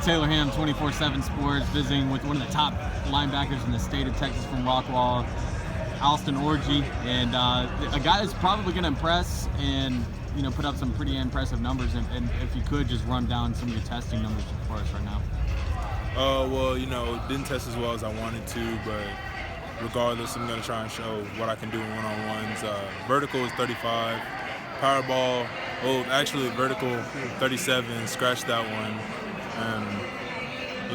Taylor Ham, 24/7 Sports, visiting with one of the top linebackers in the state of Texas from Rockwall, Alston Orji, and a guy that's probably going to impress and put up some pretty impressive numbers. And if you could just run down some of your testing numbers for us right now. Well, didn't test as well as I wanted to, but regardless, I'm going to try and show what I can do in one-on-ones. Vertical is 35, power ball, actually vertical 37, scratched that one. And,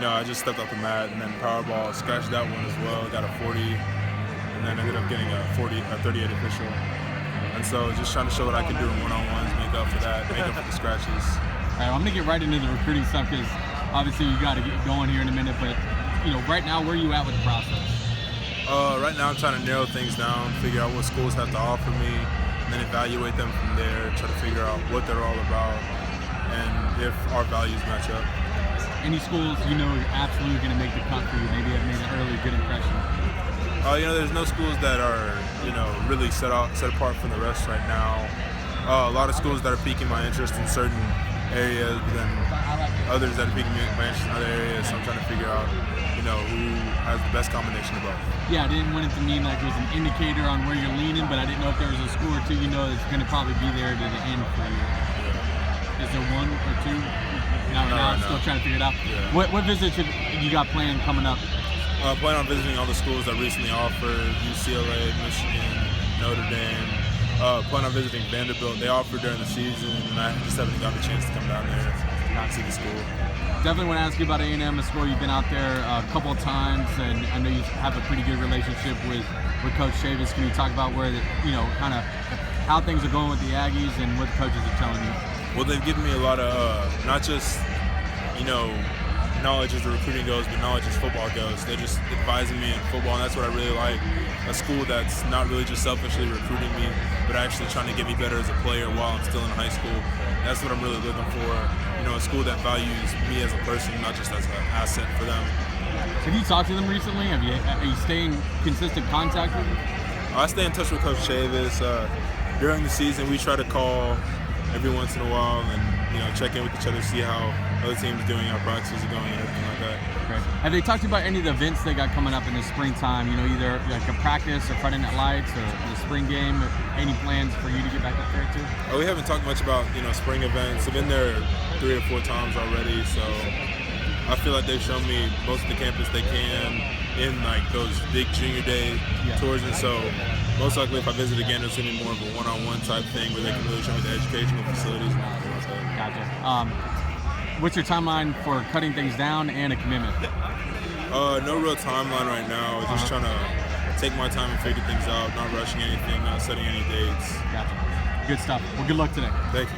I just stepped off the mat, and then power ball, scratched that one as well, got a 40, and then ended up getting a 38 official. And so just trying to show what I can do in one-on-ones, make up for that, make up for the scratches. All right, well, I'm going to get right into the recruiting stuff because obviously you got to get going here in a minute, but, right now, where are you at with the process? Right now I'm trying to narrow things down, figure out what schools have to offer me, and then evaluate them from there, try to figure out what they're all about, and if our values match up. Any schools are absolutely going to make the cut for you, maybe have made an early good impression? There's no schools that are, really set apart from the rest right now. A lot of schools that are piquing my interest in certain areas, but then others that are piquing my interest in other areas, so I'm trying to figure out, who has the best combination of both. Yeah, I didn't want it to mean like it was an indicator on where you're leaning, but I didn't know if there was a school or two that's going to probably be there to the end for you. Yeah. Is there one or two? Now I'm still trying to figure it out. Yeah. What visits have you got planned coming up? Plan on visiting all the schools that recently offered, UCLA, Michigan, Notre Dame. Plan on visiting Vanderbilt. They offered during the season, and I just haven't gotten a chance to come down there and see the school. Definitely want to ask you about A&M, a school you've been out there a couple of times, and I know you have a pretty good relationship with Coach Chavis. Can you talk about where kind of how things are going with the Aggies and what the coaches are telling you? Well, they've given me a lot of not just knowledge as the recruiting goes, but knowledge as football goes. They're just advising me in football, and that's what I really like. A school that's not really just selfishly recruiting me, but actually trying to get me better as a player while I'm still in high school. That's what I'm really looking for. A school that values me as a person, not just as an asset for them. Have you talked to them recently? Are you staying in consistent contact with them? I stay in touch with Coach Chavis. During the season, we try to call every once in a while and check in with each other, see how other teams doing, how practices are going, and everything like that. Great. Have they talked about any of the events they got coming up in the springtime? Either like a practice or Friday Night Lights or the spring game. Any plans for you to get back up there too? We haven't talked much about spring events. I've been there 3 or 4 times already, so I feel like they've shown me most of the campus they can in like those big junior day tours, and so most likely if I visit again, it's gonna be more of a one-on-one type thing where they can really show me the educational facilities and everything like that. Gotcha. What's your timeline for cutting things down and a commitment? No real timeline right now. Just trying to take my time and figure things out, not rushing anything, not setting any dates. Gotcha. Good stuff. Well, good luck today. Thank you.